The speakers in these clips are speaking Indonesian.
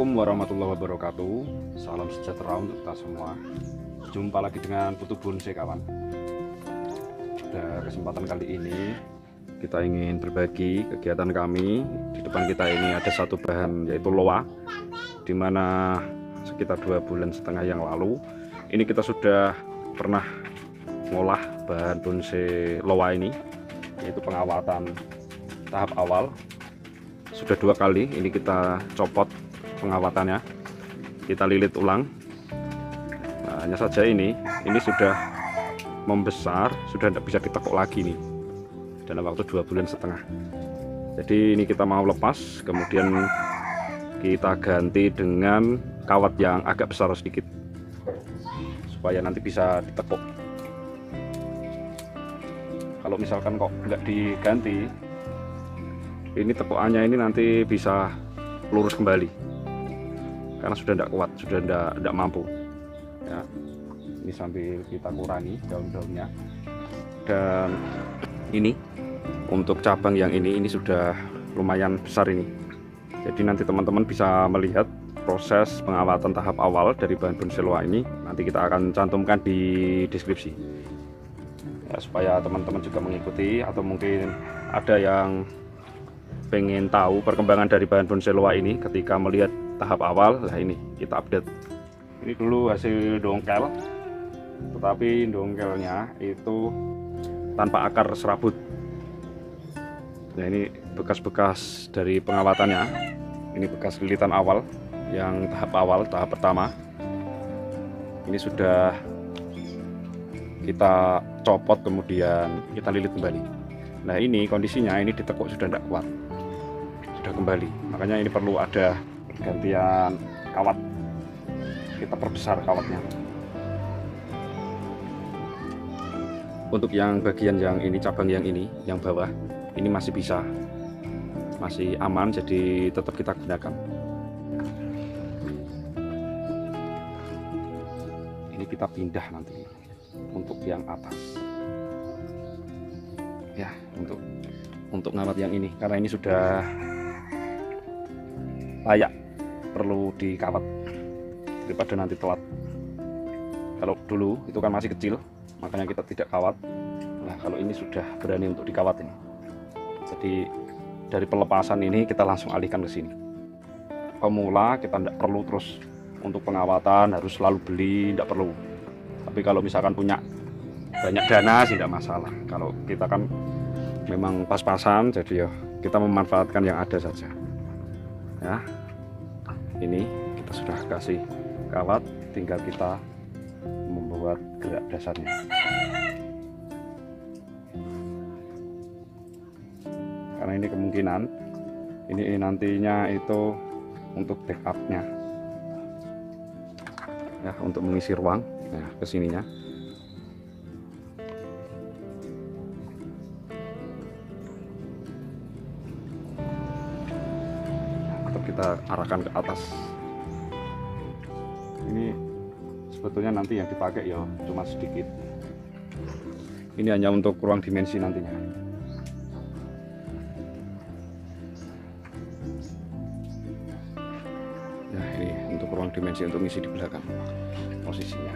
Assalamualaikum warahmatullahi wabarakatuh. Salam sejahtera untuk kita semua. Jumpa lagi dengan Putu Bonsai kawan. Pada kesempatan kali ini kita ingin berbagi kegiatan kami. Di depan kita ini ada satu bahan, yaitu loa, dimana sekitar 2,5 bulan yang lalu ini kita sudah pernah ngolah bahan bonsai loa ini, yaitu pengawatan tahap awal. Sudah 2 kali ini kita copot pengawatannya, kita lilit ulang. Nah, hanya saja ini sudah membesar, sudah tidak bisa ditekuk lagi nih dalam waktu 2,5 bulan. Jadi ini kita mau lepas, kemudian kita ganti dengan kawat yang agak besar sedikit supaya nanti bisa ditekuk. Kalau misalkan kok nggak diganti, ini tekukannya ini nanti bisa lurus kembali karena sudah tidak kuat, sudah tidak mampu ya. Ini sambil kita kurangi daun-daunnya. Dan ini untuk cabang yang ini sudah lumayan besar ini, jadi nanti teman-teman bisa melihat proses pengawatan tahap awal dari bahan bonsai loa ini. Nanti kita akan cantumkan di deskripsi ya, supaya teman-teman juga mengikuti, atau mungkin ada yang pengen tahu perkembangan dari bahan bonsai loa ini ketika melihat tahap awal. Nah, ini kita update. Ini dulu hasil dongkel, tetapi dongkelnya itu tanpa akar serabut. Nah, ini bekas-bekas dari pengawatannya. Ini bekas lilitan awal yang tahap awal, tahap pertama. Ini sudah kita copot, kemudian kita lilit kembali. Nah, ini kondisinya ini ditekuk sudah tidak kuat, sudah kembali, makanya ini perlu ada gantian kawat. Kita perbesar kawatnya. Untuk yang bagian yang ini, cabang yang ini, yang bawah ini masih bisa, masih aman, jadi tetap kita gunakan. Ini kita pindah nanti untuk yang atas ya, untuk ngawat yang ini, karena ini sudah layak, perlu dikawat daripada nanti telat. Kalau dulu itu kan masih kecil, makanya kita tidak kawat. Nah, kalau ini sudah berani untuk dikawat ini, jadi dari pelepasan ini kita langsung alihkan ke sini. Pemula kita tidak perlu terus untuk pengawatan harus selalu beli, tidak perlu. Tapi kalau misalkan punya banyak dana sih tidak masalah. Kalau kita kan memang pas-pasan, jadi ya kita memanfaatkan yang ada saja ya. Ini kita sudah kasih kawat, tinggal kita membuat gerak dasarnya. Karena ini kemungkinan ini nantinya itu untuk backupnya ya, untuk mengisi ruang. Nah, kesininya kita arahkan ke atas. Ini sebetulnya nanti yang dipakai ya cuma sedikit. Ini hanya untuk ruang dimensi nantinya. Nah, ini untuk ruang dimensi, untuk ngisi di belakang posisinya.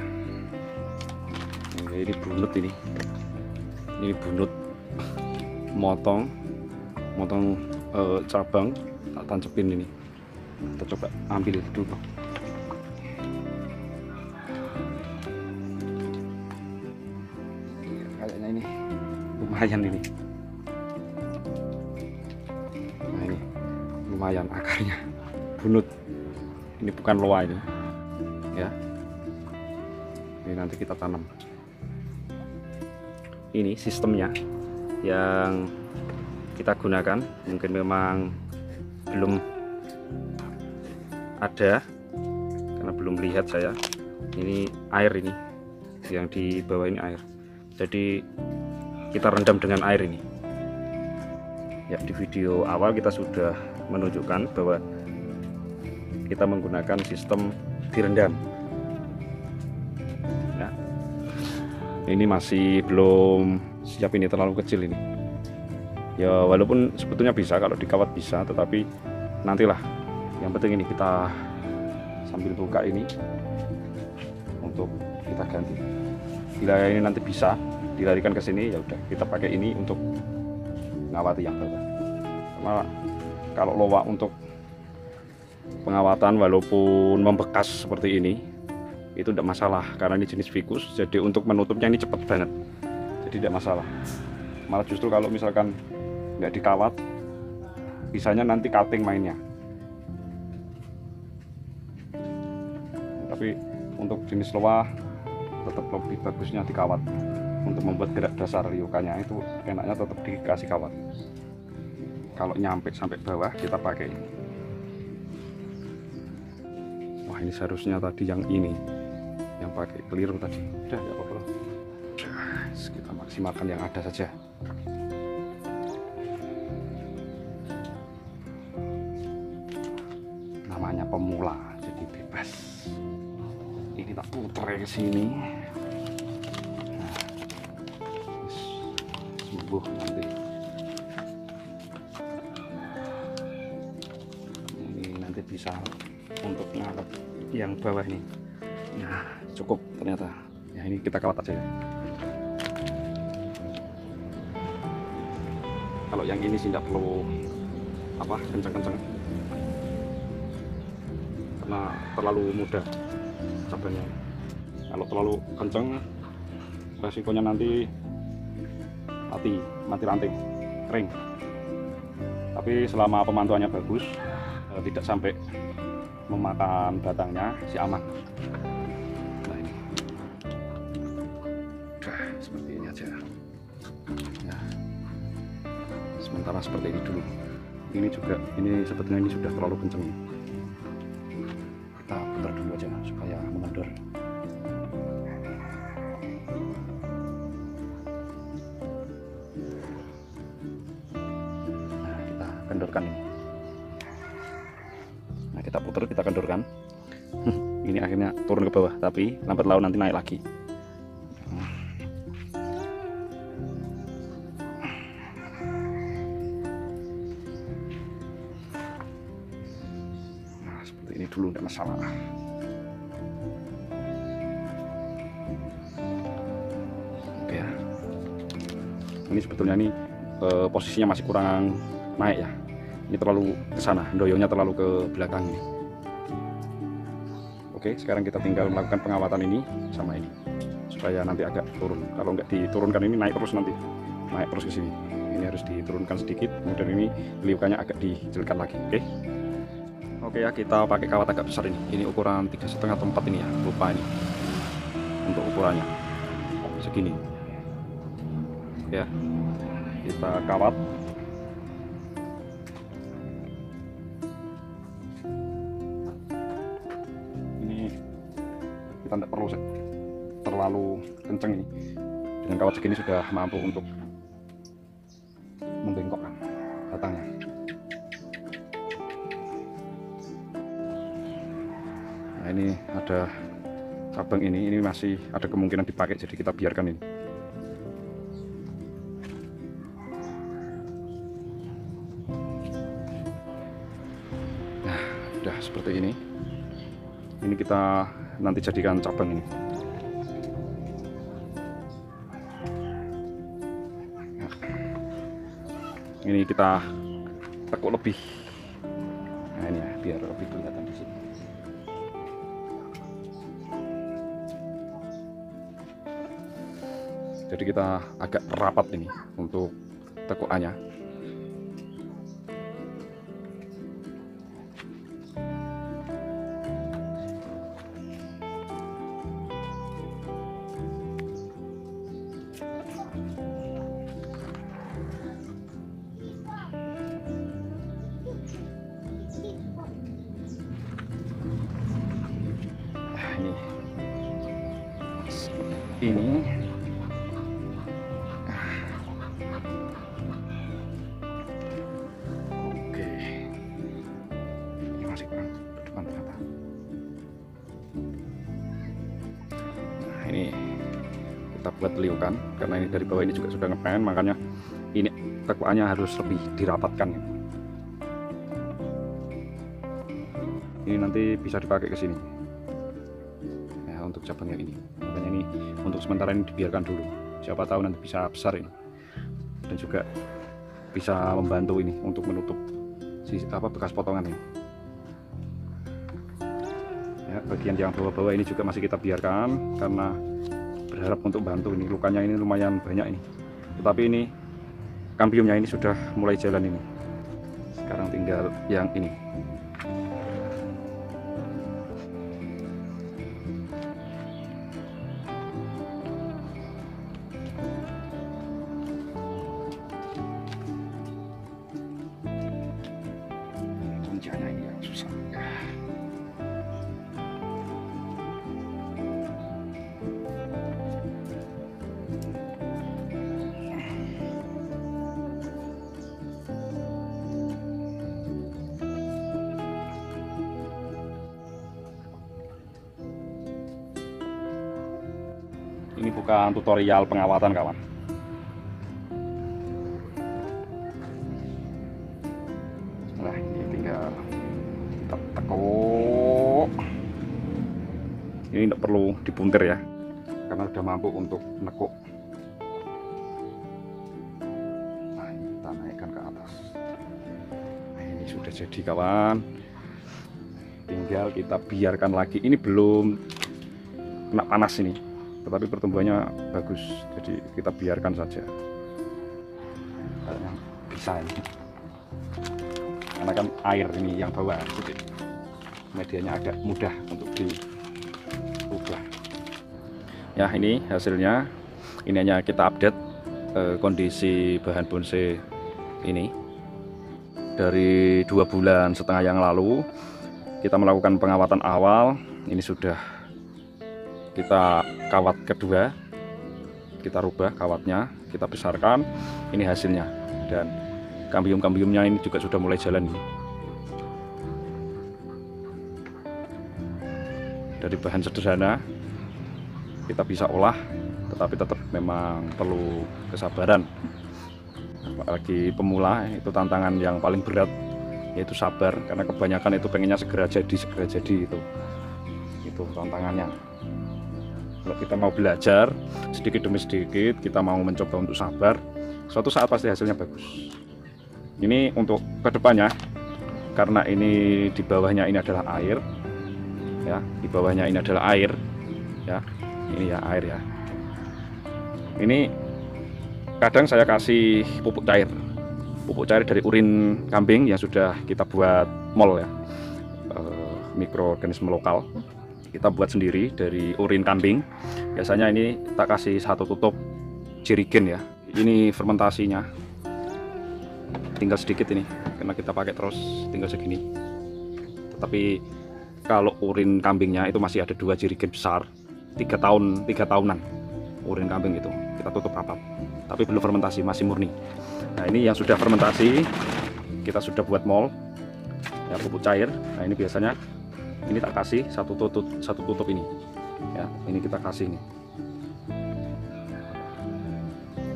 Nah, ini bunut ini bunut motong cabang, tak tancepin ini. Kita coba ambil dulu. Kayaknya ini lumayan ini. Nah, ini lumayan akarnya, bunut. Ini bukan loa ini ya. Ini nanti kita tanam. Ini sistemnya yang kita gunakan, mungkin memang belum ada karena belum lihat saya. Ini air, ini yang di bawah ini air, jadi kita rendam dengan air ini ya. Di video awal kita sudah menunjukkan bahwa kita menggunakan sistem direndam ya. Ini masih belum siap, ini terlalu kecil ini ya, walaupun sebetulnya bisa kalau dikawat bisa, tetapi nantilah. Yang penting ini kita sambil buka ini untuk kita ganti. Bila ini nanti bisa dilarikan ke sini, ya udah kita pakai ini untuk ngawati yang bawah. Karena kalau loak untuk pengawatan walaupun membekas seperti ini itu tidak masalah, karena ini jenis Vicus, jadi untuk menutupnya ini cepat banget, jadi tidak masalah. Malah justru kalau misalkan nggak dikawat, bisanya nanti cutting mainnya. Tapi untuk jenis loak tetap lebih bagusnya dikawat. Untuk membuat gerak dasar yukanya itu enaknya tetap dikasih kawat. Kalau nyampe sampai bawah kita pakai ini. Wah, ini seharusnya tadi yang ini yang pakai keliru tadi. Udah ya apa-apa. Kita maksimalkan yang ada saja. Namanya pemula, jadi bebas. Ini tak puter ke sini. Sembuh nanti. Ini nanti bisa untuk ngangkat yang bawah ini. Nah, cukup ternyata. Ya, ini kita kawat aja ya. Kalau yang ini sih tidak perlu apa kencang-kencang, karena terlalu mudah cabangnya. Kalau terlalu kencang, resikonya nanti mati ranting, kering. Tapi selama pemantuannya bagus, tidak sampai memakan batangnya, si aman. Nah, ini udah seperti ini aja. Nah, sementara seperti ini dulu. Ini juga, ini sebetulnya ini sudah terlalu kencang. Kita putar dulu aja supaya mengendor. Kendorkan ini. Nah, kita putar, kita kendorkan. Ini akhirnya turun ke bawah, tapi lambat laun nanti naik lagi. Nah, seperti ini dulu, tidak masalah. Oke ya. Ini sebetulnya ini posisinya masih kurang naik ya. Ini terlalu ke sana, doyonya terlalu ke belakang ini. Oke, sekarang kita tinggal melakukan pengawatan ini sama ini supaya nanti agak turun. Kalau nggak diturunkan ini naik terus, nanti naik terus ke sini. Ini harus diturunkan sedikit, kemudian ini liukannya agak dijelkan lagi. Oke ya, kita pakai kawat agak besar ini. Ini ukuran 3,5 atau 4 ini ya, lupa ini untuk ukurannya segini. Ya, kita kawat. Kita tidak perlu terlalu kenceng ini. Dengan kawat segini sudah mampu untuk membengkokkan batangnya. Nah, ini ada cabang ini masih ada kemungkinan dipakai, jadi kita biarkan ini. Nah, udah seperti ini. Ini kita nanti jadikan cabang ini. Nah, ini kita tekuk lebih. Nah, ini ya, biar lebih kelihatan di sini. Jadi kita agak rapat ini untuk tekukannya. Ini oke, ini masih kurang depan ternyata. Nah, ini kita buat liukan karena ini dari bawah ini juga sudah ngepen, makanya ini tekukannya harus lebih dirapatkan. ini nanti bisa dipakai ke sini ya, untuk cabang yang ini. Makanya ini untuk sementara ini dibiarkan dulu, siapa tahu nanti bisa besar ini, dan juga bisa membantu ini untuk menutup bekas potongan ini ya. Bagian yang bawah-bawah ini juga masih kita biarkan karena berharap untuk bantu. Ini lukanya ini lumayan banyak ini, tetapi ini kambiumnya ini sudah mulai jalan ini. Sekarang tinggal yang ini. Kuncinya ini yang susah. Ini bukan tutorial pengawatan kawan. Nah, ini tinggal kita tekuk. Ini tidak perlu dipuntir ya, karena sudah mampu untuk nekuk. Nah, ini kita naikkan ke atas. Nah, ini sudah jadi kawan. Tinggal kita biarkan lagi. Ini belum kena panas ini, tetapi pertumbuhannya bagus, jadi kita biarkan saja. Kayaknya bisa ini, karena kan air ini yang bawah, jadi medianya agak mudah untuk diubah. Ya, ini hasilnya. Ini hanya kita update kondisi bahan bonsai ini dari 2,5 bulan yang lalu. Kita melakukan pengawatan awal. Ini sudah kita kawat kedua, kita rubah kawatnya, kita besarkan. Ini hasilnya, dan kambium-kambiumnya ini juga sudah mulai jalan ini. Dari bahan sederhana kita bisa olah, tetapi tetap memang perlu kesabaran. Apalagi pemula, itu tantangan yang paling berat, yaitu sabar, karena kebanyakan itu pengennya segera jadi itu tantangannya. Kalau kita mau belajar sedikit demi sedikit, kita mau mencoba untuk sabar, suatu saat pasti hasilnya bagus. Ini untuk kedepannya, karena ini di bawahnya ini adalah air ya, di bawahnya ini adalah air ya, ini ya air ya. Ini kadang saya kasih pupuk cair dari urin kambing yang sudah kita buat mol ya, mikroorganisme lokal kita buat sendiri dari urin kambing. Biasanya ini tak kasih 1 tutup jerigen ya. Ini fermentasinya tinggal sedikit ini, karena kita pakai terus tinggal segini. Tetapi kalau urin kambingnya itu masih ada 2 jerigen besar, 3 tahunan urin kambing itu kita tutup rapat, tapi belum fermentasi, masih murni. Nah, ini yang sudah fermentasi kita sudah buat mol ya, pupuk cair. Nah, ini biasanya ini tak kasih 1 tutup ini ya, ini kita kasih ini.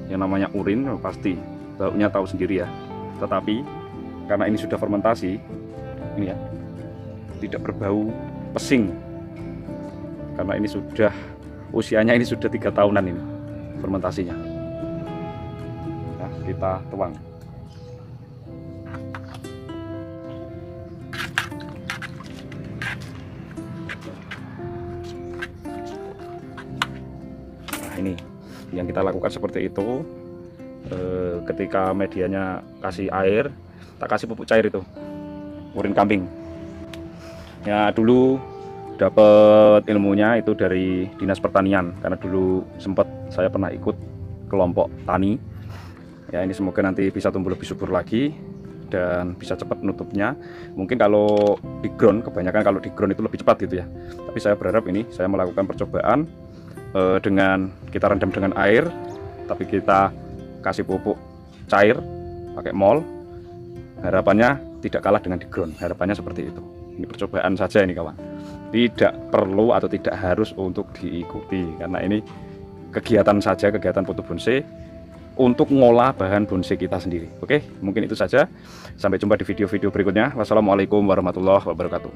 Yang namanya urin pasti baunya tahu sendiri ya, tetapi karena ini sudah fermentasi ini ya, tidak berbau pesing, karena ini sudah usianya ini sudah 3 tahunan ini fermentasinya. Nah, kita tuang. Nah, ini yang kita lakukan seperti itu. Ketika medianya kasih air, tak kasih pupuk cair itu urin kambing ya. Dulu dapat ilmunya itu dari Dinas Pertanian, karena dulu sempat saya pernah ikut kelompok tani ya. Ini semoga nanti bisa tumbuh lebih subur lagi dan bisa cepat nutupnya. Mungkin kalau di ground, kebanyakan kalau di ground itu lebih cepat gitu ya, tapi saya berharap ini saya melakukan percobaan dengan kita rendam dengan air, tapi kita kasih pupuk cair pakai mol. Harapannya tidak kalah dengan di ground, harapannya seperti itu. Ini percobaan saja ini kawan, tidak perlu atau tidak harus untuk diikuti, karena ini kegiatan saja, kegiatan foto bonsai untuk ngolah bahan bonsai kita sendiri. Oke, mungkin itu saja, sampai jumpa di video-video berikutnya. Wassalamualaikum warahmatullahi wabarakatuh.